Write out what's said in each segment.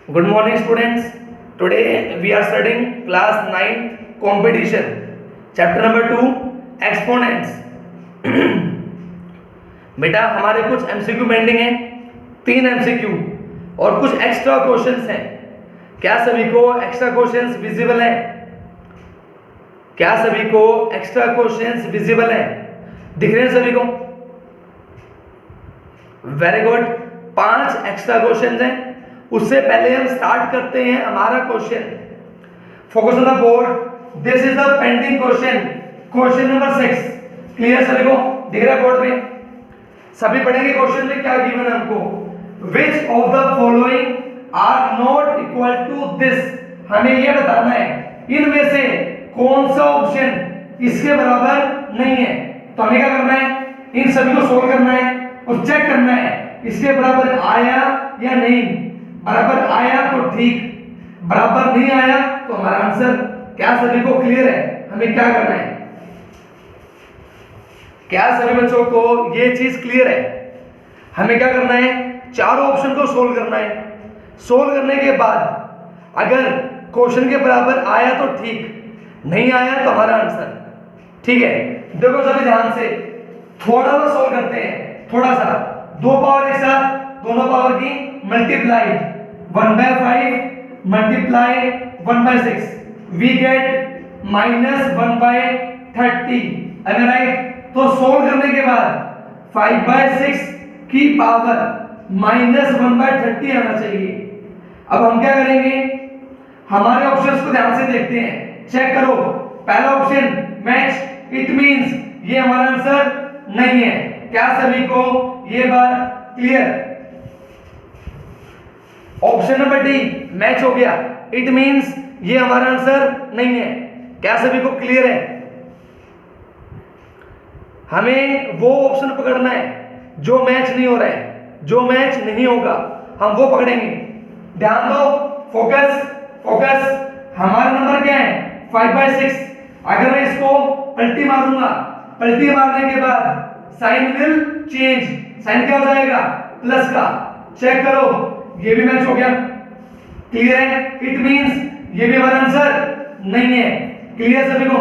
Good morning, students. Today we are studying class 9 competition. Chapter number 2 exponents. बेटा हमारे कुछ MCQ pending है, 3 MCQ और कुछ एक्स्ट्रा क्वेश्चंस हैं। क्या सभी को एक्स्ट्रा क्वेश्चंस विजिबल हैं? क्या सभी को एक्स्ट्रा क्वेश्चंस विजिबल हैं? दिख रहे हैं सभी को? Very good. 5 एक्स्ट्रा क्वेश्चंस हैं। उससे पहले हम स्टार्ट करते हैं हमारा question. Focus on the board. This is the pending question, question number 6। Clear सभी को? दिख रहा है बोर्ड पे? सभी पढ़ेंगे क्वेश्चन में क्या गिवन है हमको। Which of the following are not equal to this. हमें यह बताना है इनमें से कौन सा ऑप्शन इसके बराबर नहीं है। तो हमें क्या करना है, इन सभी को सोल्व करना है और चेक करना है इसके बराबर आया या नहीं। बराबर आया तो ठीक, बराबर नहीं आया तो हमारा आंसर। क्या सभी को क्लियर है हमें क्या करना है? क्या सभी बच्चों को ये चीज क्लियर है? हमें क्या करना है, चारों ऑप्शन को सोल्व करना है। सोल्व करने के बाद अगर क्वेश्चन के बराबर आया तो ठीक, नहीं आया तो हमारा आंसर। ठीक है, देखो सभी ध्यान से, थोड़ा सा सोल्व करते हैं। थोड़ा सा, 2 पावर एक साथ, दोनों पावर की मल्टीप्लाई, 1/5 मल्टीप्लाई 1/6, वी गेट -1/30। अगर राइट तो सोल्व करने के बाद 5/6 की पावर -1/30 आना चाहिए। अब हम क्या करेंगे, हमारे ऑप्शंस को ध्यान से देखते हैं, चेक करो। पहला ऑप्शन मैच, इट मींस ये हमारा आंसर नहीं है। क्या सभी को ये बात clear? Option number D match हो गया, इट मींस ये हमारा आंसर नहीं है। क्या सभी को क्लियर है? हमें वो ऑप्शन पकड़ना है जो मैच नहीं हो रहा है, जो मैच नहीं होगा हम वो पकड़ेंगे। ध्यान दो, फोकस फोकस। हमारा नंबर क्या है, 5/6। अगर मैं इसको पलटी मारूंगा, पलटी मारने के बाद साइन विल चेंज। साइन क्या हो जाएगा, प्लस का। चेक करो, ये भी मैच हो गया। क्लियर है? इट मींस ये भी हमारा आंसर नहीं है। क्लियर सभी को?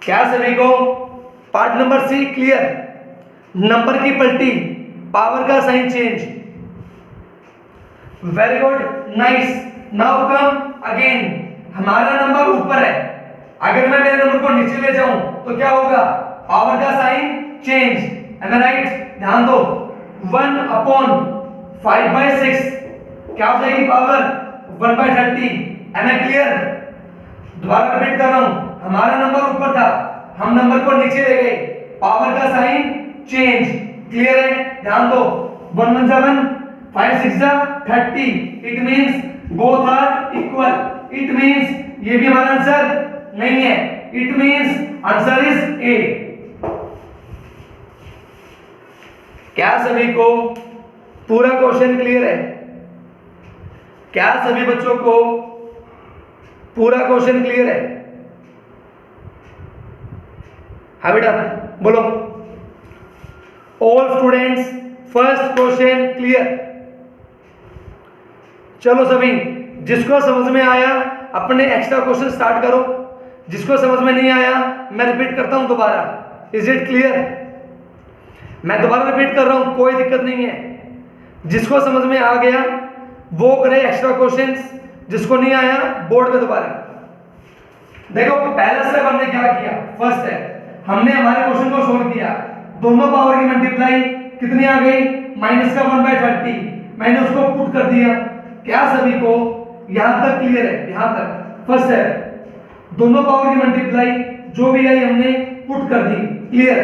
क्या सभी को part number C clear? Number की पलटी, पावर का sign change. Very good, nice. Now come again. हमारा नंबर ऊपर है, अगर मैं मेरे नंबर को नीचे ले जाऊं तो क्या होगा, पावर का sign change. Am I right? ध्यान दो, 1/5/6 क्या हो जाएगी पावर, 1/30। Am I clear? दोबारा रिपीट कर रहा हूं, हमारा नंबर ऊपर था, हम नंबर को नीचे ले गए, पावर का साइन चेंज। क्लियर है? ध्यान दो, 1 1 7 5 6 30। It means both are equal. It means ये भी हमारा आंसर नहीं है। It means answer is A. क्या सभी को पूरा क्वेश्चन क्लियर है? क्या सभी बच्चों को पूरा क्वेश्चन क्लियर है? हाँ बेटा बोलो। All students first question clear? चलो सभी, जिसको समझ में आया अपने एक्स्ट्रा क्वेश्चन स्टार्ट करो, जिसको समझ में नहीं आया मैं रिपीट करता हूं दोबारा। Is it clear? मैं दोबारा रिपीट कर रहा हूं, कोई दिक्कत नहीं है। जिसको समझ में आ गया वो करे एक्स्ट्रा क्वेश्चंस, जिसको नहीं आया बोर्ड पे दोबारा। देखो पहला स्टेप हमने क्या किया, फर्स्ट है हमने हमारे क्वेश्चन को सोल्व किया। दोनों पावर की मल्टीप्लाई कितनी आ गई, -1/30। मैंने उसको पुट कर दिया। क्या सभी को यहां तक क्लियर है? यहां तक फर्स्ट है, दोनों पावर की मल्टीप्लाई जो भी आई हमने पुट कर दी। Clear?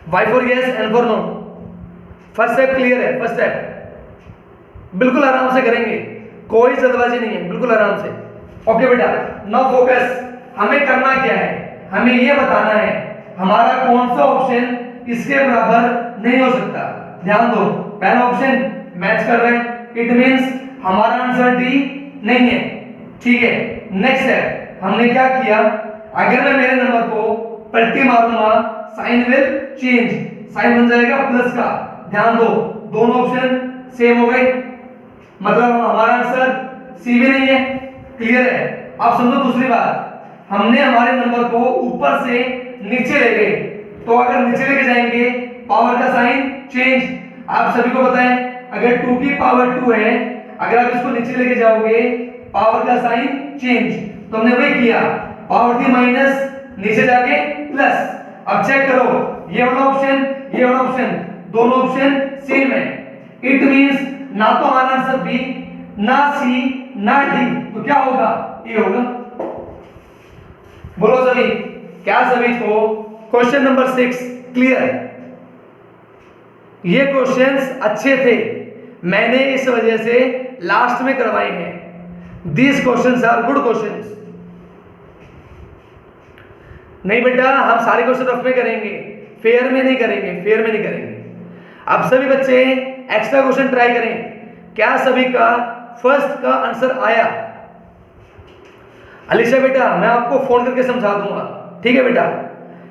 Y for yes, N for no. First step clear है? फर्स्ट स्टेप बिल्कुल आराम से करेंगे, कोई जल्दबाजी नहीं है, बिल्कुल आराम से। ओके बेटा, नाउ फोकस। हमें करना क्या है, हमें यह बताना है हमारा कौन सा ऑप्शन इसके बराबर नहीं हो सकता। ध्यान दो, पहला ऑप्शन मैच कर रहे हैं, इट मींस हमारा आंसर डी नहीं है। ठीक है, नेक्स्ट है हमने क्या किया, अगर मैं मेरे नंबर को पलटी मारूंगा साइन विल चेंज, साइन बन जाएगा प्लस का, ध्यान दो, दोनों ऑप्शन सेम हो गए, मतलब हमारा आंसर सी भी नहीं है। क्लियर है? अब समझो दूसरी बात, हमने हमारे नंबर को ऊपर से नीचे ले गए, तो अगर नीचे लेके जाएंगे पावर का साइन चेंज। आप सभी को पता है अगर 2 की पावर 2 है, अगर आप इसको नीचे लेके जाओगे पावर का साइन चेंज, तो हमने वही किया, पावर थी माइनस, नीचे जाके प्लस। अब चेक करो, ये वाला ऑप्शन, ये वाला ऑप्शन, दोनों ऑप्शन सेम है। इट मींस ना तो हमारा आंसर बी, ना सी, ना डी, तो क्या होगा? ये होगा। बोलो सभी, क्या सभी को क्वेश्चन नंबर 6 क्लियर है? ये क्वेश्चंस अच्छे थे, मैंने इस वजह से लास्ट में करवाए हैं। These questions are good questions. नहीं बेटा, हम सारे क्वेश्चन रफ में करेंगे, फेयर में नहीं करेंगे, फेयर में नहीं करेंगे। अब सभी बच्चे एक्स्ट्रा क्वेश्चन ट्राई करें। क्या सभी का फर्स्ट का आंसर आया? अलीशा बेटा मैं आपको फोन करके समझा दूंगा, ठीक है बेटा,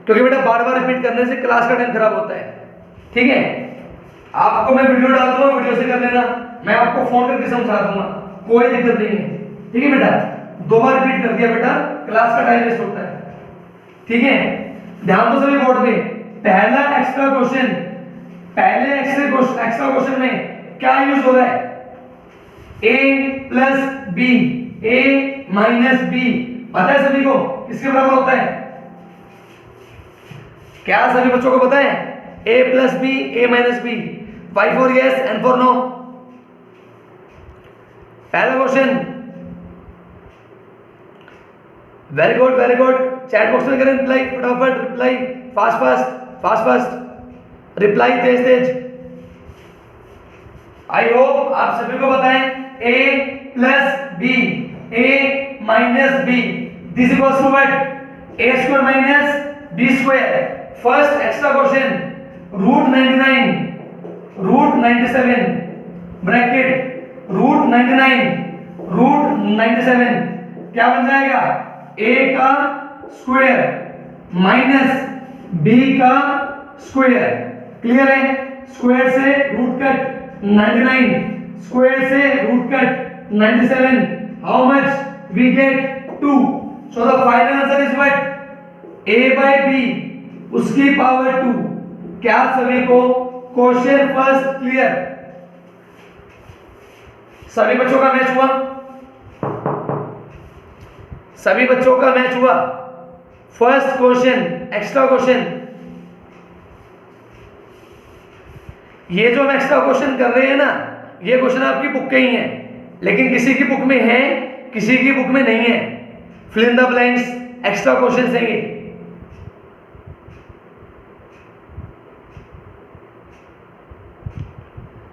क्योंकि बेटा बार बार रिपीट करने से क्लास का टाइम खराब होता है। ठीक है, आपको मैं वीडियो डाल दूंगा, वीडियो से कर लेना, मैं आपको फोन करके समझा दूंगा, कोई दिक्कत नहीं है। ठीक है बेटा, 2 बार रिपीट कर दिया बेटा, क्लास का टाइम वेस्ट होता है। ठीक है, ध्यान दो सभी बोर्ड पे। पहला एक्स्ट्रा क्वेश्चन, पहले एक्स्ट्रा क्वेश्चन में क्या यूज हो रहा है? a plus B, a minus B, पता है सभी को किसके बराबर होता है? क्या सभी बच्चों को पता है? a plus B, a minus B. y for yes, n for no. पहला question, very good very good. Chat box में करें रिप्लाई, फटाफट reply, fast fast fast fast reply, तेज तेज। आई होप आप सभी को पता है a plus B, a minus B, this equals to what? a square minus b square. First extra question, root 99 root 97 bracket root 99 root 97 क्या बन जाएगा? a का स्क्वायर माइनस b का स्क्वायर। क्लियर है? स्क्वायर से रूट कट 99, स्क्वायर से root cut 97, how much? We get 2। So the final answer is what? a by b उसकी power 2। क्या सभी को क्वेश्चन फर्स्ट क्लियर? सभी बच्चों का मैच हुआ? सभी बच्चों का मैच हुआ? फर्स्ट क्वेश्चन एक्स्ट्रा क्वेश्चन, ये जो हम एक्स्ट्रा क्वेश्चन कर रहे हैं ना, ये क्वेश्चन आपकी बुक के ही हैं, लेकिन किसी की बुक में है, किसी की बुक में नहीं है। Fill in the blanks extra question हैं ये।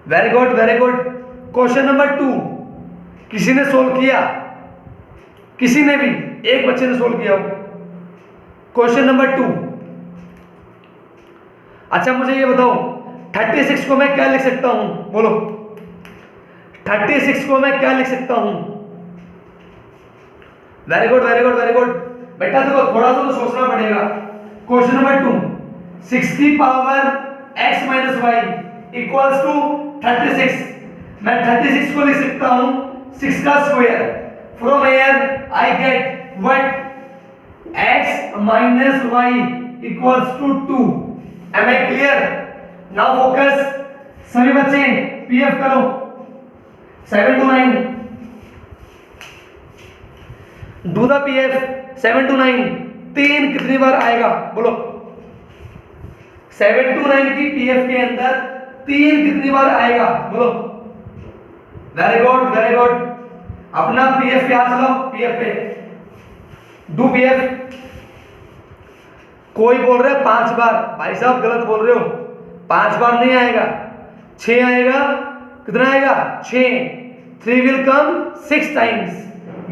Very good very good. Question number 2 किसी ने सोल्व किया? किसी ने भी, एक बच्चे ने सोल्व किया हो। Question number 2। अच्छा मुझे ये बताओ, 36 को मैं क्या लिख सकता हूं? बोलो, 36 को मैं क्या लिख सकता हूं? Very good very good very good. बेटा देखो थोड़ा सा तो सोचना पड़ेगा। क्वेश्चन नंबर 2, 6 की power x minus Y equals to 36। मैं 36 को लिख सकता हूं 6 का square. From here I get what? x minus Y equals to 2। Am I clear? Now focus सभी बच्चे, पीएफ करो। 7 to 9 do the PF. 7 to 9 3 कितनी बार आएगा? बोलो, 7 to 9 की पीएफ के अंदर 3 कितनी बार आएगा? बोलो। Very good very good. अपना पीएफ पे हाथ चलाओ, पीएफ पे डू पीएफ। कोई बोल रहा है 5 बार, भाई साहब गलत बोल रहे हो, 5 बार नहीं आएगा, 6 आएगा। कितना आएगा? 6। 3 will come 6 times.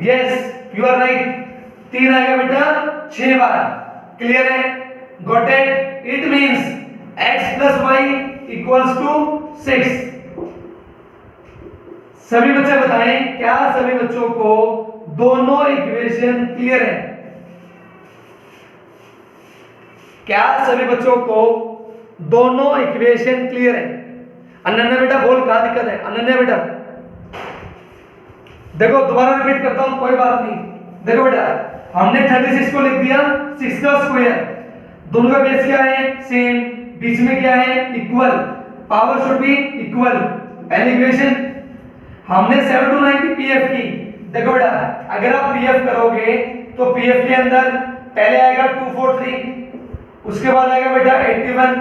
Yes you are right, 3 आएगा बेटा 6 बार। क्लियर है? Got it? It means x plus Y equals to 6। सभी बच्चे बताएं, क्या सभी बच्चों को दोनों इक्वेशन क्लियर है? क्या सभी बच्चों को दोनों इक्वेशन क्लियर है? अनन्या बेटा बोल, कहाँ दिक्कत है अनन्या बेटा? देखो दोबारा रिपीट करता हूं, कोई बात नहीं। देखो बेटा, हमने 36 को लिख दिया 6 का स्क्वायर, दोनों का बेस क्या है सेम, बीच में क्या है equal, power should be equal. पहली इक्वेशन हमने 7 to 9 की पीएफ की। देखो बेटा, अगर आप पीएफ करोगे तो पीएफ के अंदर पहले आएगा 243, उसके बाद आएगा बेटा 81,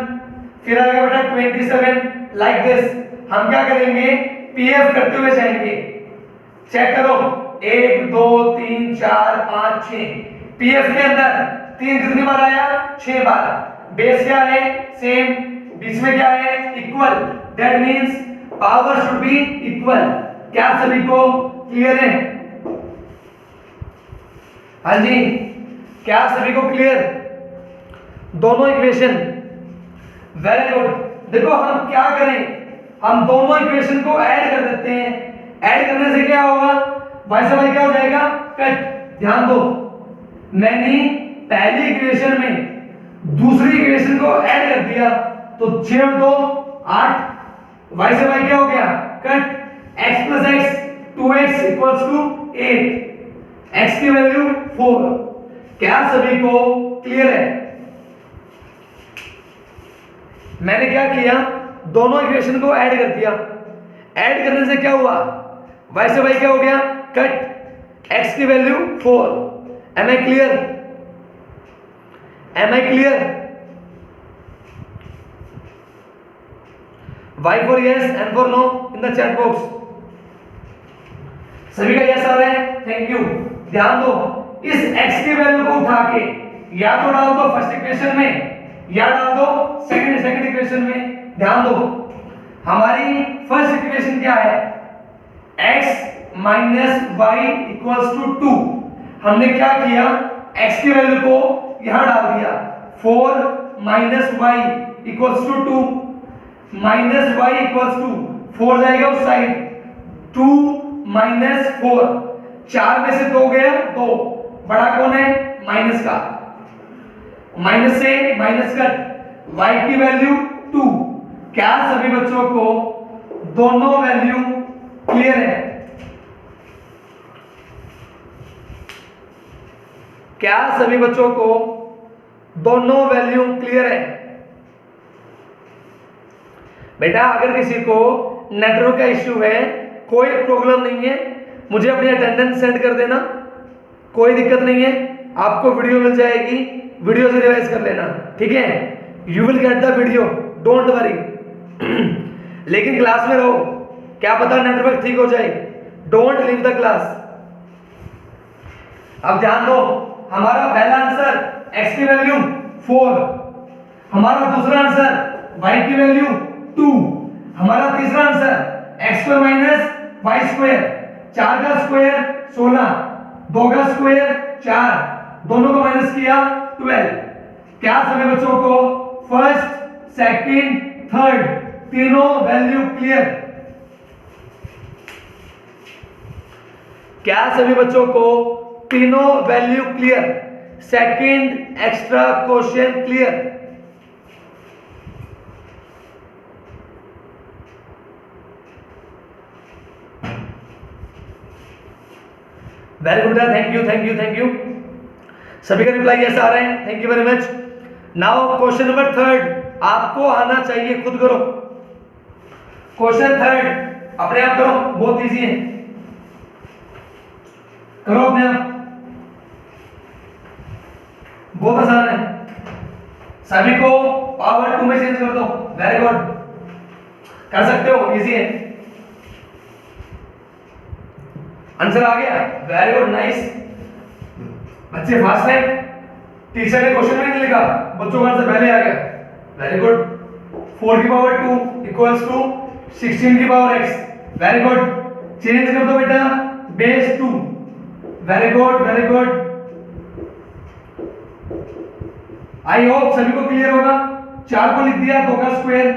फिर आएगा बेटा 27, लाइक दिस। हम क्या करेंगे, पीएफ करते हुए जाएंगे। चेक करो 1 2 3 4 5 6, पीएफ के अंदर 3 कितनी बार आया 6 बार। बेस क्या है सेम, बीच में क्या है equal, that means power should be equal. क्या सभी को क्लियर है? हाँ जी, क्या सभी को क्लियर दोनों इक्वेशन? Very good. देखो हम क्या करें, हम दोनों इक्वेशन को ऐड कर देते हैं। ऐड करने से क्या होगा, y से y क्या हो जाएगा कट। ध्यान दो, मैंने पहली इक्वेशन में दूसरी इक्वेशन को ऐड कर दिया तो 6 और 2 8, y से y क्या हो गया cut. x plus x 2x equals to 8, x की वैल्यू 4। क्या सभी को क्लियर है? मैंने क्या किया, दोनों इक्वेशन को ऐड कर दिया। ऐड करने से क्या हुआ, y से y क्या हो गया कट, x की value 4। Am I clear? Am I clear? y for yes and for no in the chat box। सभी का यस आ रहा है, थैंक यू। ध्यान दो, इस x की वैल्यू को उठा के या तो डाल दो फर्स्ट इक्वेशन में या डाल दो सेकंड इक्वेशन में। ध्यान दो, हमारी फर्स्ट इक्वेशन क्या है, x minus Y equals to 2। हमने क्या किया, x की वैल्यू को यहां डाल दिया, 4 minus Y equals to 2, minus Y equals to 4 जाएगा उस साइड, 2 माइनस 4, 4 में से 2 गया 2, बड़ा कौन है माइनस का, माइनस से माइनस कट, y की वैल्यू 2। क्या सभी बच्चों को दोनों वैल्यू क्लियर है? क्या सभी बच्चों को दोनों वैल्यू क्लियर है? बेटा अगर किसी को नेटवर्क का इश्यू है, कोई प्रॉब्लम नहीं है, मुझे अपनी अटेंडेंस सेंड कर देना, कोई दिक्कत नहीं है, आपको वीडियो मिल जाएगी, वीडियो से रिवाइज कर लेना, ठीक है? You will get the video, don't worry. लेकिन क्लास में रहो, क्या पता नेटवर्क ठीक हो जाए, डोंट लीव द क्लास। अब ध्यान दो, हमारा पहला आंसर x की वैल्यू 4, हमारा दूसरा आंसर y की वैल्यू 2, हमारा तीसरा answer x square minus y square, 4 का स्क्वायर 16, 2 का स्क्वायर 4, दोनों को माइनस किया 12। क्या सभी बच्चों को फर्स्ट सेकंड थर्ड तीनों वैल्यू क्लियर? क्या सभी बच्चों को तीनों value clear? Second extra question clear? Very good, thank you thank you thank you. सभी का रिप्लाई यस आ रहे हैं, thank you very much. Now question number 3 आपको आना चाहिए, खुद करो। क्वेश्चन 3 अपने आप करो, बहुत इजी है, करो अपने आप, बहुत आसान है। सभी को पावर 2 में चेंज कर दो, वेरी गुड, कर सकते हो, इजी है। आंसर आ गया, वेरी गुड, नाइस, बच्चे फास्ट है। टीचर ने क्वेश्चन में नहीं लिखा, बच्चों का आंसर पहले आ गया, वेरी गुड। 4 की पावर 2 इक्वल्स टू 16 की power x, very good. Change कर दो बेटा, base 2, very good very good. आई होप सभी को क्लियर होगा। 4 को लिख दिया 2 का स्क्वायर,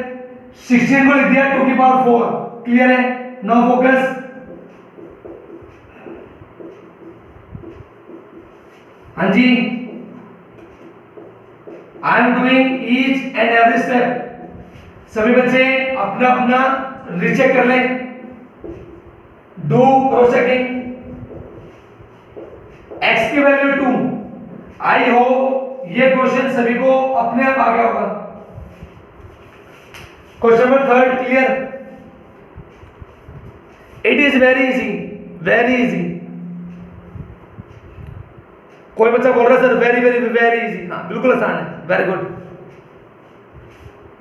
16 को लिख दिया 2 की पावर 4, क्लियर है? Now focus. हाँ जी, I am doing each and every step. सभी बच्चे अपना अपना रीचेक कर लें, डू क्रॉस चेकिंग। x की वैल्यू 2। आई होप ये क्वेश्चन सभी को अपने आप आ गया होगा। Question number 3 clear. It is very easy, very easy. कोई बच्चा बोल रहा है sir very very very easy. हाँ बिल्कुल आसान है, वेरी गुड।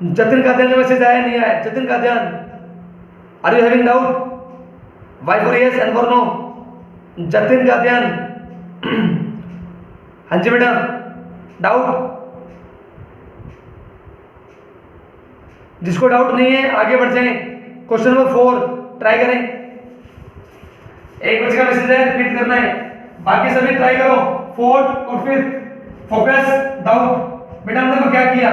जतिन का ध्यान मैसेज आया नहीं आया? जतिन का ध्यान, are you having doubt? Y for yes and for no? Jatin का ध्यान। हाँ जी बेटा, डाउट? जिसको डाउट नहीं है आगे बढ़ जाएं। क्वेश्चन नंबर 4 ट्राई करें। एक बच्चे का मैसेज है, रिपीट करना है, बाकी सभी ट्राई करो। 4th और 5th फोकस डाउट। बेटा हमने तो क्या किया,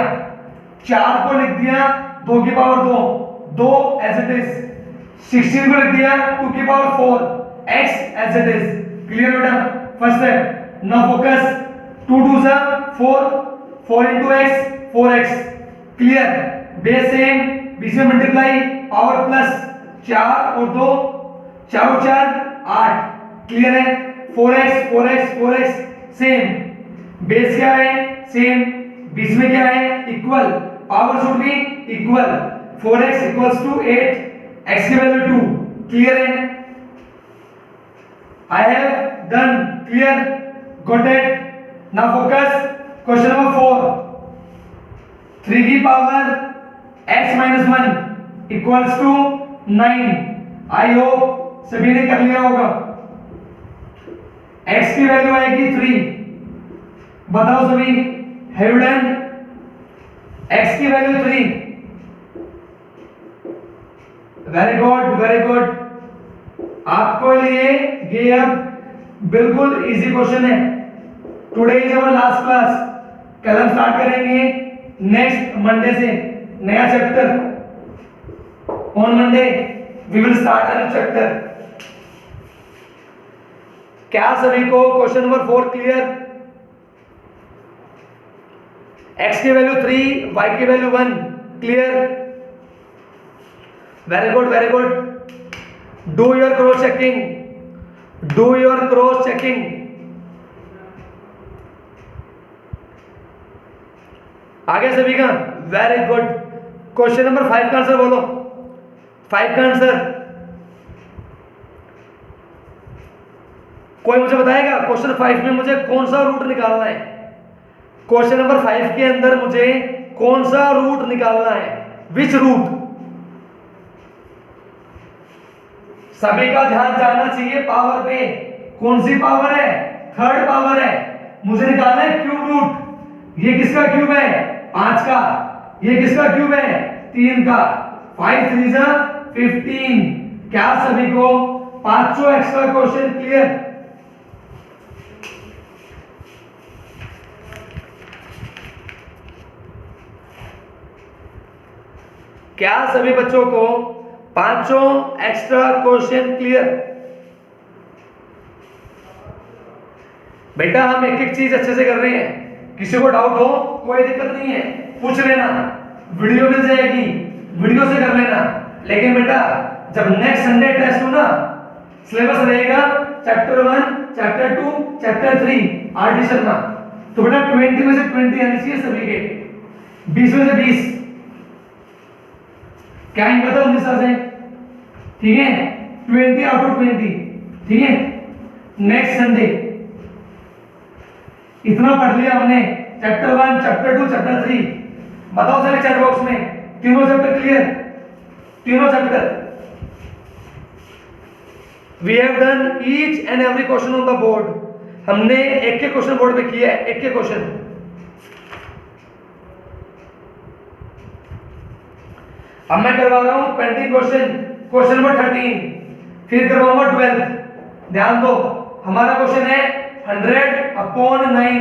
4 को लिख दिया 2 की पावर 2, 2 एज इट इज। 16 को लिख दिया 2 की power 4, x as it is. Clear बेटा? First step. नाउ फोकस 2 2 जा 4, 4 into x 4x। Clear? Base same, बीच में मल्टीप्लाई, पावर प्लस 4 और 2, 4 और 4 8। क्लियर है? 4x 4x 4x same, base क्या है सेम, बीच में क्या है equal, power should be equal. 4x equals to 8, x की वैल्यू 2। क्लियर है? I have done. Clear? Got it? Now focus question number 4। 3 की power x minus 1 equals to 9। I hope सभी ने कर लिया होगा। x की वैल्यू आएगी 3। बताओ सभी, हैव डन? x की value 3। Very good, very good. आपको लिए ये अब बिल्कुल इजी क्वेश्चन है। Today is our last class. कल हम स्टार्ट करेंगे नेक्स्ट मंडे से नया चैप्टर। On Monday we will start a new chapter. क्या सभी को क्वेश्चन नंबर 4 क्लियर? x की वैल्यू 3, y की value 1। Clear? Very good, very good. Do your cross checking, do your cross checking. आगे सभी का वेरी गुड। क्वेश्चन नंबर 5 का answer बोलो। 5 का आंसर कोई मुझे बताएगा? क्वेश्चन 5 में मुझे कौन सा रूट निकालना है? क्वेश्चन नंबर 5 के अंदर मुझे कौन सा रूट निकालना है? Which route? सभी का ध्यान जाना चाहिए पावर पे। कौन सी पावर है? 3rd पावर है। मुझे निकालना है क्यूब रूट। ये किसका क्यूब है? 5 का। ये किसका क्यूब है? 3 का। 5 3 जा 15। क्या सभी को पांचों एक्स्ट्रा क्वेश्चन क्लियर? क्या सभी बच्चों को पांचों एक्स्ट्रा क्वेश्चन क्लियर? बेटा हम एक एक चीज अच्छे से कर रहे हैं। किसी को डाउट हो कोई दिक्कत नहीं है, पूछ लेना, वीडियो मिल जाएगी, वीडियो से कर लेना। लेकिन बेटा जब नेक्स्ट संडे टेस्ट हो ना, सिलेबस रहेगा chapter 1, chapter 2, chapter 3 RD Sharma. तो बेटा 20 में से 20 आनी चाहिए सभी के, 20 में से 20। क्या ही पता 19 से, ठीक है? 20 आउट ऑफ 20, ठीक है? नेक्स्ट संडे इतना पढ़ लिया हमने, चैप्टर 1, चैप्टर 2, चैप्टर 3। बताओ सर चैट बॉक्स में तीनों चैप्टर क्लियर? तीनों chapter we have done each and every question on the board. हमने एक एक क्वेश्चन बोर्ड पे किया है, एक एक क्वेश्चन। अब मैं करवा रहा हूं पेंडिंग क्वेश्चन, क्वेश्चन नंबर 13, फिर करवाऊंगा 12। ध्यान दो, हमारा क्वेश्चन है 100/9,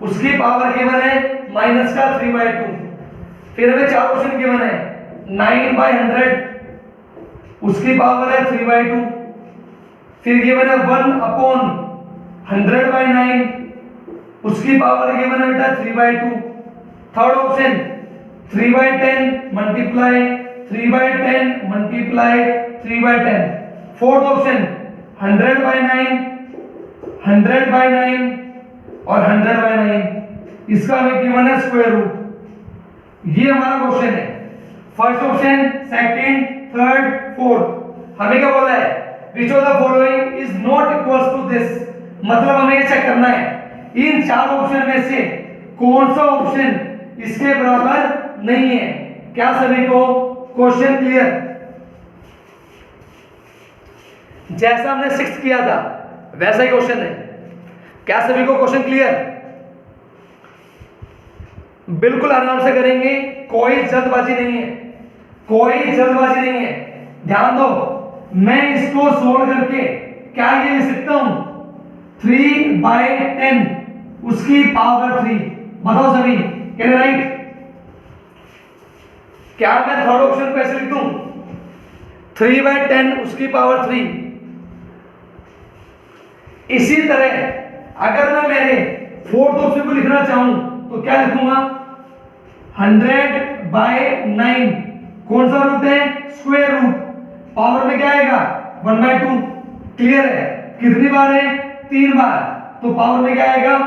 उसकी पावर गिवन है माइनस का 3/2। फिर हमें 4 क्वेश्चन गिवन है 9/100, उसकी पावर है 3/2। फिर गिवन है 1/100/9, उसकी पावर गिवन है बेटा 3/2। Third option 3/10 multiply 3/10 multiply 3/10। Fourth option 100/9 100/9 और 100/9, इसका हमें गिवन है स्क्वायर रूट। ये हमारा क्वेश्चन है। First option, second, third, fourth. हमें क्या बोला है, which of the following is not equals to this, मतलब हमें ये चेक करना है इन चार ऑप्शन में से कौन सा ऑप्शन इसके बराबर नहीं है। क्या सभी को क्वेश्चन क्लियर? जैसा हमने 6 किया था वैसा ही क्वेश्चन है। क्या सभी को क्वेश्चन क्लियर? बिल्कुल आराम से करेंगे, कोई जल्दबाजी नहीं है, कोई जल्दबाजी नहीं है। ध्यान दो, मैं इसको सोल्व करके क्या ये लिख सकता हूं 3/10 उसकी पावर 3। बताओ सभी, कैन राइट? क्या मैं थर्ड ऑप्शन को ऐसे लिख दूं 3/10 उसकी पावर 3? इसी तरह अगर मैं मेरे फोर्थ ऑप्शन को लिखना चाहूं तो क्या लिखूंगा 100/9। कौन सा रूट है? Square root. पावर में क्या आएगा 1/2। क्लियर है? कितनी बार है? 3 बार, तो पावर में क्या आएगा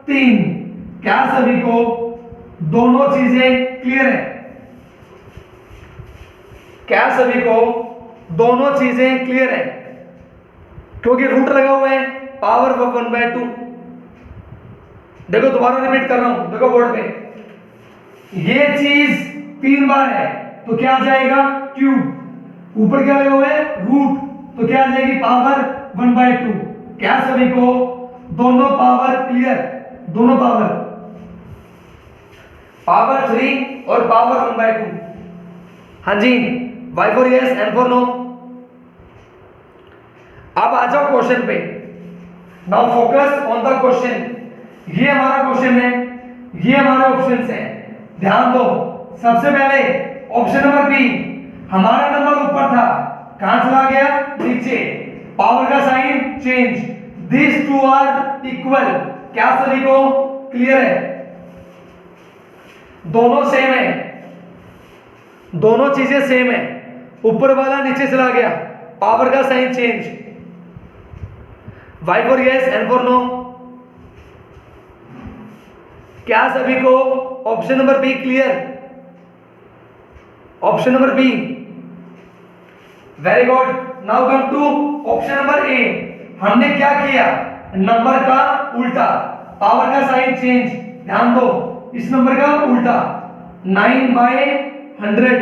3। क्या सभी को दोनों चीजें क्लियर है? क्या सभी को दोनों चीजें क्लियर है? क्योंकि रूट लगा हुआ है, पावर 1/2। देखो दोबारा रिपीट कर रहा हूं, देखो बोर्ड पे, ये चीज 3 बार है तो क्या आ जाएगा क्यूब। ऊपर क्या लगा हुआ है रूट, तो क्या आ जाएगी पावर 1/2। क्या सभी को दोनों पावर क्लियर? दोनों पावर 3 और पावर 1/2। हाँ जी, Y for yes, N for no. अब आ जाओ क्वेश्चन पे। Now focus on the question. ये हमारा क्वेश्चन है, ये हमारे ऑप्शंस हैं। ध्यान दो, सबसे पहले ऑप्शन नंबर बी, हमारा नंबर ऊपर था, कहां चला गया नीचे। पावर का sign change, this two are equal. क्या सभी को क्लियर है? दोनों सेम है, दोनों चीजें सेम है। ऊपर वाला नीचे चला गया, पावर का sign change. Y for yes, N for no. क्या सभी को option number B clear? Option number B, very good. Now come to option number A. हमने क्या किया, नंबर का उल्टा, पावर का साइन चेंज। ध्यान दो, इस नंबर का उल्टा 9/100,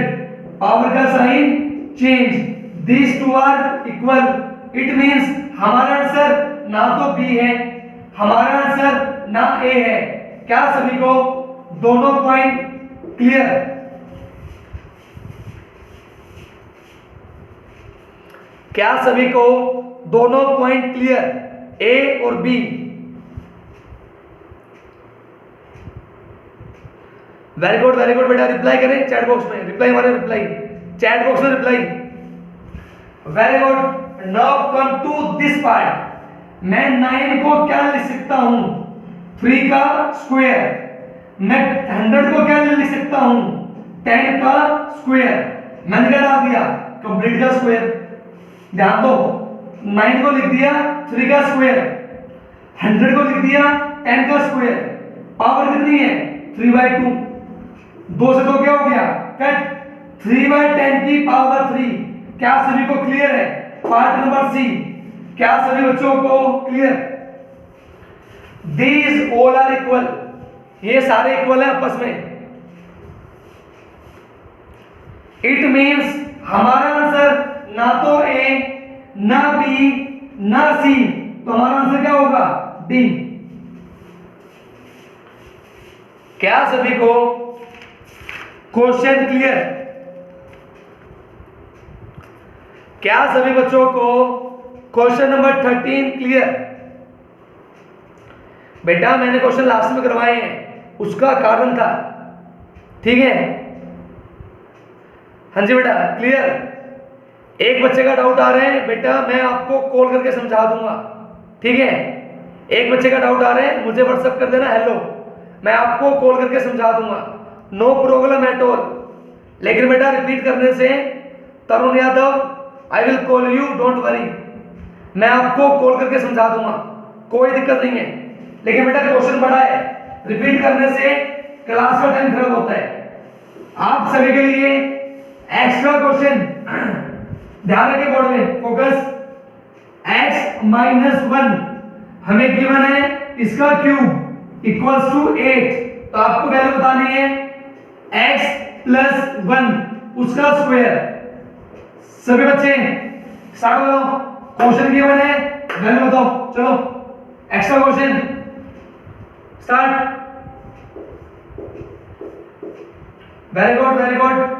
पावर का sign change, this two are equal. It means हमारा आंसर ना तो बी है, हमारा आंसर ना ए है। क्या सभी को दोनों पॉइंट क्लियर? क्या सभी को दोनों पॉइंट क्लियर, ए और B? Very good, very good बेटा। रिप्लाई करें चैट बॉक्स में, रिप्लाई हमारे, रिप्लाई चैट बॉक्स में reply. Very good. Now come to this part. मैं 9 को क्या लिख सकता हूं 3 का स्क्वायर। मैं 100 को क्या लिख सकता हूं 10 का स्क्वायर। मैंने क्या डाल दिया कंप्लीट का स्क्वायर। ध्यान दो, 9 को लिख दिया 3 का स्क्वायर, 100 को लिख दिया 10 का स्क्वायर। पावर कितनी है 3/2। 2 से 2 क्या हो गया कट। 3/10 की पावर 3। क्या सभी को क्लियर है? Part number C. क्या सभी बच्चों को clear? These all are equal, ये सारे इक्वल है आपस में। इट मींस हमारा आंसर ना तो ए, ना बी, ना सी, तो हमारा आंसर क्या होगा डी। क्या सभी को क्वेश्चन क्लियर? क्या सभी बच्चों को क्वेश्चन नंबर 13 क्लियर? बेटा मैंने क्वेश्चन लास्ट में करवाए हैं, उसका कारण था, ठीक है? हाँ जी बेटा क्लियर। एक बच्चे का डाउट आ रहा है बेटा, मैं आपको कॉल करके समझा दूंगा, ठीक है? एक बच्चे का डाउट आ रहा है, मुझे व्हाट्सएप कर देना हेलो, मैं आपको कॉल करके समझा दूंगा। No problem at all. लेकिन बेटा रिपीट करने से Tarun Yadav I will call you, don't worry, मैं आपको कॉल करके समझा दूंगा, कोई दिक्कत नहीं है। लेकिन बेटा क्वेश्चन बड़ा है, रिपीट करने से क्लास का टाइम खराब होता है। आप सभी के लिए एक्स्ट्रा क्वेश्चन ध्यान रखिए, बोर्ड में फोकस। x माइनस 1 हमें गिवन है, इसका क्यूब इक्वल्स टू 8, तो आपको वैल्यू बतानी है x प्लस 1 उसका स्क्वायर। सभी बच्चे स्टार्ट करो, क्वेश्चन गिवन है, वैल्यू बताओ, चलो extra question start. Very good very good.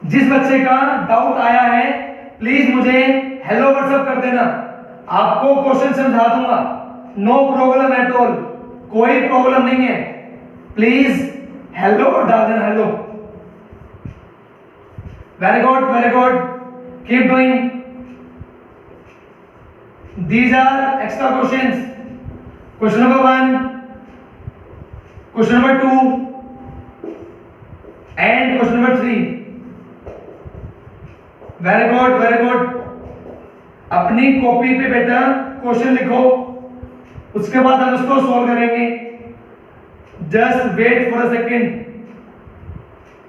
जिस बच्चे का डाउट आया है प्लीज मुझे हेलो व्हाट्सएप कर देना, आपको क्वेश्चन समझा दूंगा, नो प्रॉब्लम एट ऑल, कोई प्रॉब्लम नहीं है। प्लीज हेलो डाल देना, hello. Very good, keep doing. These are extra questions. Question number 1, question number 2 and question number 3। Very good. अपनी कॉपी पे बेटा क्वेश्चन लिखो, उसके बाद हम इसको सॉल्व करेंगे। Just wait for a second.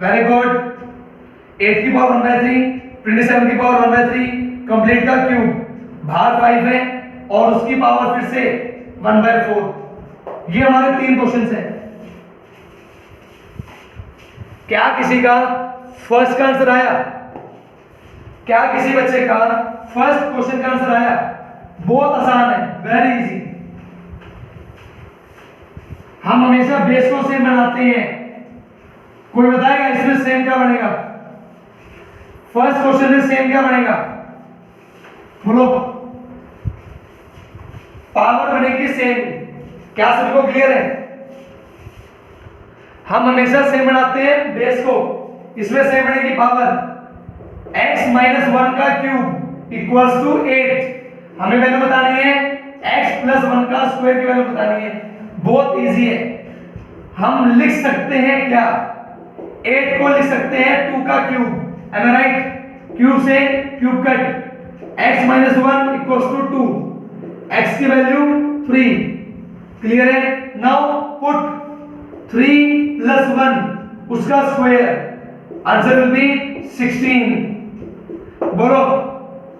Very good. 8 की पावर 1/3, 27 की पावर 1/3, कंप्लीट का क्यूब बाहर 5 है और उसकी पावर फिर से 1/4। ये हमारे 3 क्वेश्चंस हैं। क्या किसी का फर्स्ट का आंसर आया? क्या किसी बच्चे का फर्स्ट क्वेश्चन का आंसर आया? बहुत आसान है, वेरी इजी। हम हमेशा बेस को सेम बनाते हैं। कोई बताएगा इसमें सेम क्या बनेगा? फर्स्ट क्वेश्चन में सेम क्या बनेगा? बोलो। पावर बनेगी सेम। क्या सभी को क्लियर है? हम हमेशा सेम बनाते हैं बेस को, इसमें सेम बनेगी पावर। x माइनस 1 का क्यूब इक्वल्स टू 8। हमें वैल्यू बतानी है x प्लस 1 का स्क्वायर की वैल्यू बतानी है। बहुत इजी है। हम लिख सकते हैं क्या? 8 को लिख सकते हैं 2 का cube, am I right? Cube से cube cut, x minus 1 equals to 2, x की वैल्यू 3। क्लियर है? नाउ पुट 3 प्लस 1 उसका स्क्वायर, आंसर विल बी 16। बोलो,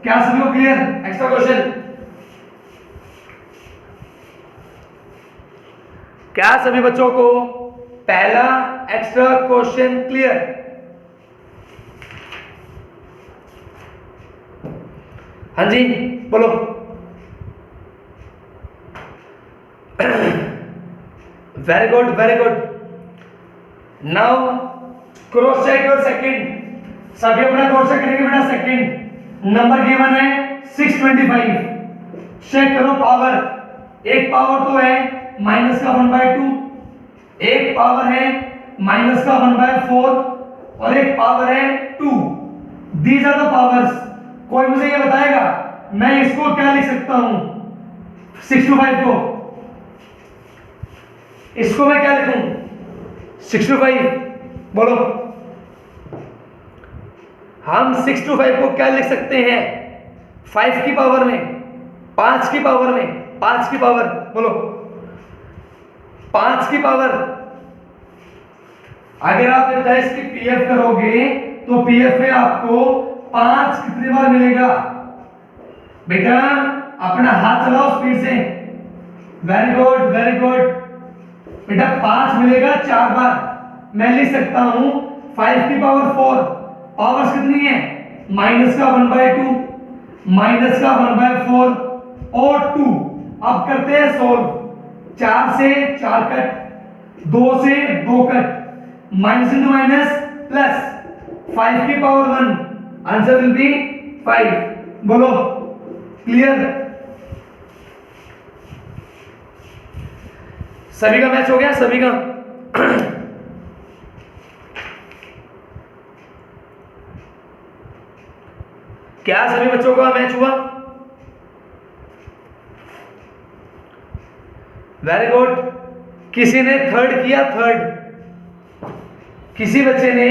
क्या सभी को क्लियर? Extra question. क्या सभी बच्चों को पहला एक्स्ट्रा क्वेश्चन क्लियर? हाँ जी बोलो। Very good. Now cross check your second. सभी अपना क्रॉस चेक करेंगे बेटा। सेकंड नंबर गिवन है 625। चेक करो पावर। एक पावर तो है माइनस का 1/2, एक पावर है माइनस का 1/4 और एक पावर है 2। These are the powers. कोई मुझे ये बताएगा मैं इसको क्या लिख सकता हूं? 625 को इसको मैं क्या लिखूं? 625 बोलो। हम 625 को क्या लिख सकते हैं? 5 की पावर में, 5 की पावर में, 5 की पावर बोलो। 5 की पावर। अगर आप 10 की पीएफ करोगे तो पीएफ में आपको 5 कितनी बार मिलेगा? बेटा अपना हाथ चलाओ स्पीड से। Very good. बेटा 5 मिलेगा 4 बार। मैं लिख सकता हूं 5 की पावर 4। पावर्स कितनी है? माइनस का 1/2, माइनस का 1/4 और 2। अब करते हैं सोल्व। 4 से 4 कट, 2 से 2 cut, minus into minus plus, 5 की पावर 1, आंसर विल बी 5। बोलो क्लियर? सभी का मैच हो गया? सभी का क्या सभी बच्चों का मैच हुआ? Very good. किसी ने थर्ड किया? थर्ड किसी बच्चे ने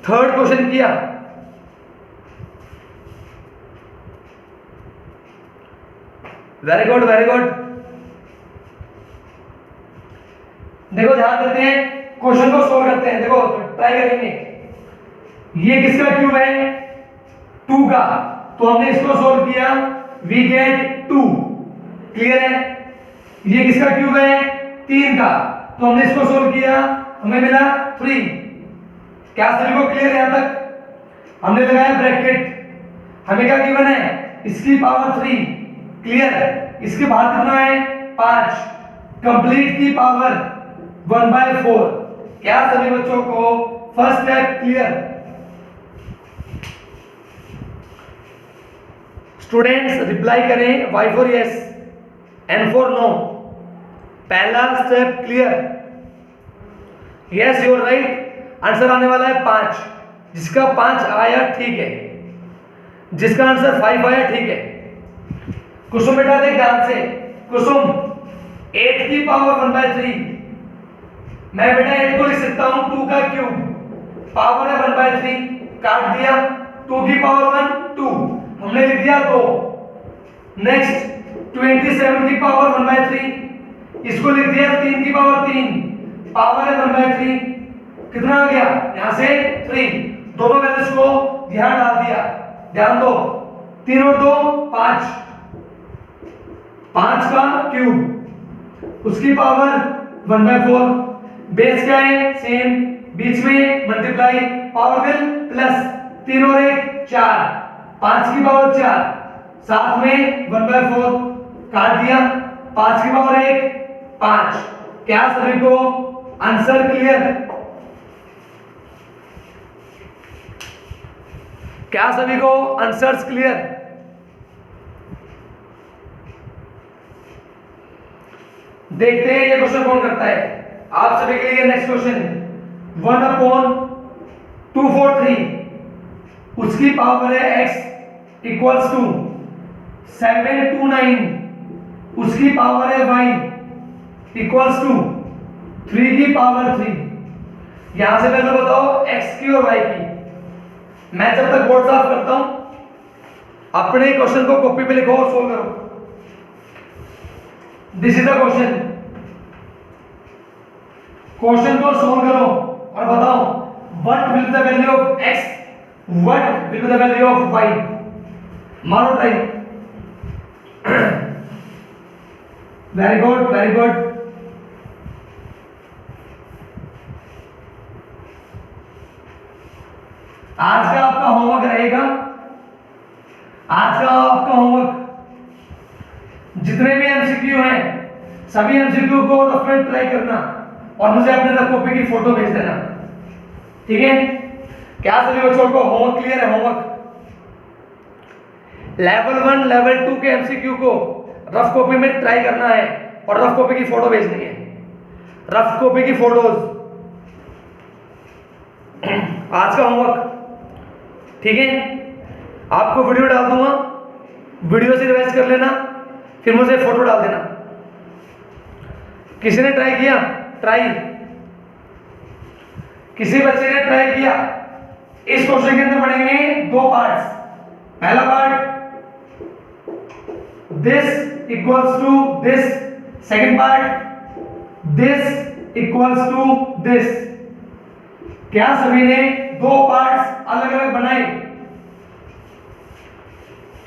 थर्ड क्वेश्चन किया, वेरी गुड वेरी गुड। देखो ध्यान देते हैं, क्वेश्चन को सोल्व करते हैं। देखो ट्राई करेंगे। ये किसका क्यूब है? 2 का। तो हमने इसको सोल्व किया, वी गेट 2। क्लियर है? ये किसका क्यूब है? 3 का। तो हमने इसको सोल्व किया, हमें मिला 3। क्या सभी को क्लियर है? यहां तक हमने लगाया ब्रैकेट। हमें क्या गिवन है? इसकी पावर 3। क्लियर? इसके बाद कितना है? 5। कंप्लीट की पावर 1/4। क्या सभी बच्चों को first step clear? Students reply करें y for yes, n for no. पहला step clear? Yes you are right. Answer आने वाला है 5। जिसका 5 आया ठीक है, जिसका आंसर 5 आया ठीक है। कुसुम बेटा देख ध्यान से। कुसुम 8 की पावर 1/3। मैं बेटा 8 को लिख सकता हूं 2 का क्यूब, पावर है 1/3, काट दिया। 2 की पावर 1 2, हमने लिख दिया 2। नेक्स्ट 27 की पावर 1/3, इसको लिख दिया 3 की पावर 3, पावर है 1/3। कितना आ गया? यहां से 3। दोनों वैल्यूज को यहां डाल दिया। ध्यान दो, 3 और 2 5। 5 का क्यूब, उसकी पावर 1/4। बेस क्या है? सेम, बीच में मल्टीप्लाई, पावर विल प्लस। 3 और 1 4, 5 की पावर 4, साथ में 1/4 काट दिया। 5 की पावर 1 5। क्या सभी को आंसर क्लियर? क्या सभी को आंसर्स क्लियर? देखते हैं ये क्वेश्चन कौन करता है। आप सभी के लिए नेक्स्ट क्वेश्चन, 1/243, उसकी पावर है x इक्वल्स टू 729, उसकी पावर है y इक्वल्स टू 3 की पावर 3। यहां से पहले बताओ x की और y की। मैं जब तक बोर्ड साफ करता हूं, अपने क्वेश्चन को कॉपी पे लिखो और सोल्व करो। This is the question. Question को सोल्व करो और बताओ what will the value of x, what will the value of y। मारो try. Very good very good. आज का आपका होमवर्क रहेगा, आज का आपका होमवर्क, जितने भी एमसीक्यू हैं सभी एमसीक्यू को रफ में ट्राई करना और मुझे अपने रफ कॉपी की फोटो भेज देना। ठीक है? क्या सभी बच्चों को होमवर्क क्लियर है? होमवर्क लेवल 1 लेवल 2 के एमसीक्यू को रफ कॉपी में ट्राई करना है और रफ कॉपी की फोटो भेजनी है। रफ कॉपी की फोटोज आज का होमवर्क। ठीक है? आपको वीडियो डाल दूंगा, वीडियो से रिवाइज कर लेना, फिर मुझे फोटो डाल देना। किसी ने ट्राई किया? ट्राई किसी बच्चे ने ट्राई किया? इस क्वेश्चन के अंदर पढ़ेंगे 2 पार्ट्स। पहला part this equals to this, second part this equals to this. क्या सभी ने 2 पार्ट्स अलग अलग बनाए?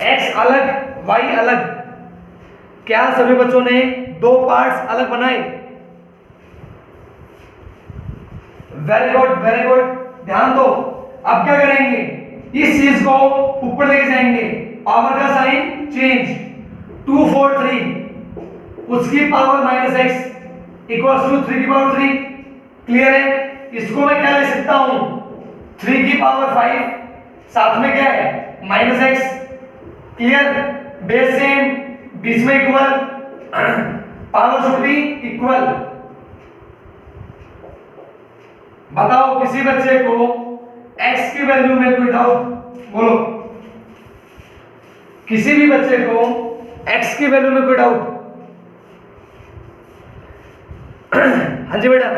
x अलग y अलग। क्या सभी बच्चों ने 2 पार्ट्स अलग बनाए? Very good very good. ध्यान दो, अब क्या करेंगे? इस चीज को ऊपर लेके जाएंगे, पावर का साइन चेंज। 243 उसकी पावर -x इक्वल्स टू 3 की पावर 3। क्लियर है? इसको मैं क्या ले सकता हूं? 3 की पावर 5, साथ में क्या है? -x। क्लियर? बेस सेम, बीच में equal, power should be equal. बताओ किसी बच्चे को x की वैल्यू में कोई डाउट? बोलो, किसी भी बच्चे को x की वैल्यू में कोई डाउट? हाँ जी बेटा।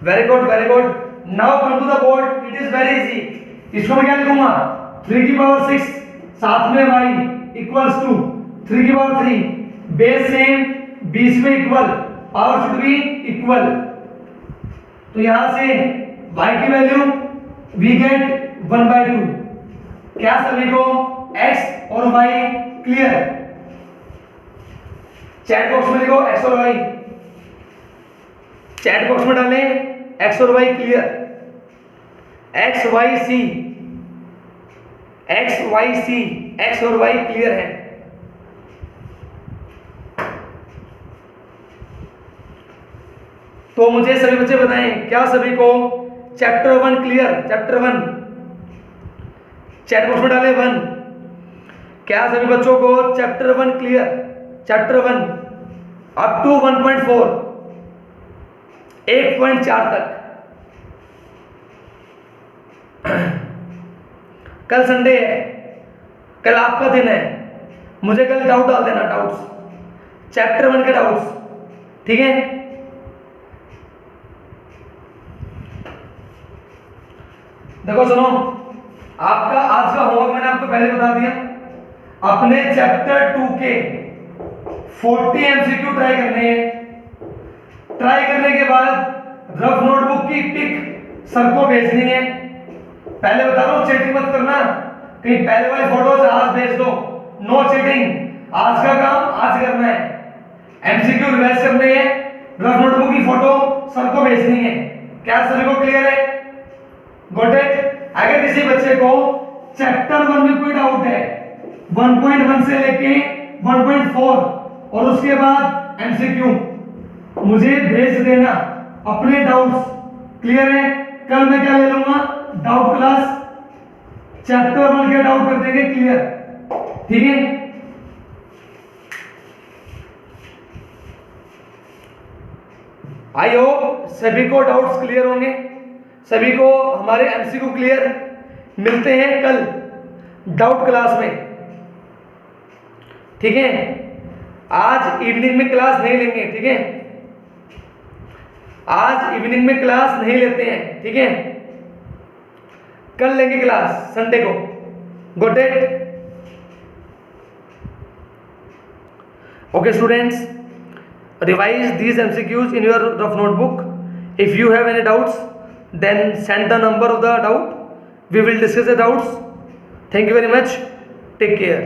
Very good very good. Now come to the board, it is very easy. इसको मैं क्या लिखूंगा, 3 की पावर 6 साथ में y इक्वल्स टू 3 की पावर 3, बेस सेम, बीच में equal, power should be equal. तो यहां से y की वैल्यू वी गेट 1/2। क्या सभी को x और y क्लियर? चैट बॉक्स में लिखो x और y, चैट बॉक्स में डालें x और y clear. x y c, x y c, x और y क्लियर है। तो मुझे सभी बच्चे बताएं, क्या सभी को chapter 1 clear? Chapter 1 chat box में डालें 1। क्या सभी बच्चों को chapter 1 clear? Chapter 1 up to 1.4, 1.4 तक। कल संडे है, कल आपका दिन है, मुझे कल डाउट डाल देना, डाउट्स, चैप्टर 1 के डाउट्स, ठीक है? देखो सुनो, आपका आज का होमवर्क मैंने आपको पहले बता दिया। अपने चैप्टर 2 के 40 एमसीक्यू ट्राई करने हैं। ट्राई करने के बाद रफ नोटबुक की टिक सर को भेजनी है। पहले बता दो, चीटिंग मत करना, कहीं पहले वाली फोटोज आज भेज दो, नो चीटिंग। आज का काम आज करना है, एमसीक्यू रिवाइज करने हैं, रफ नोटबुक की फोटो सर को भेजनी है। क्या सभी को क्लियर है? Got it? अगर किसी बच्चे को चैप्टर 1 में कोई डाउट है, 1.1 से लेके 1.4 और उसके बाद एमसीक्यू, मुझे भेज देना अपने डाउट्स, क्लियर है? कल मैं क्या ले लूंगा, डाउट क्लास, चैप्टर 1 के डाउट कर देंगे क्लियर, ठीक है? आई होप सभी को डाउट्स क्लियर होंगे, सभी को हमारे एमसीक्यू क्लियर। मिलते हैं कल डाउट क्लास में, ठीक है? आज इवनिंग में क्लास नहीं लेंगे, ठीक है? आज इवनिंग में क्लास नहीं लेते हैं, ठीक है? कल लेंगे क्लास संडे को। Got it? Okay students, revise these MCQs in your rough notebook. If you have any doubts, then send the number of the doubt. We will discuss the doubts. Thank you very much. Take care.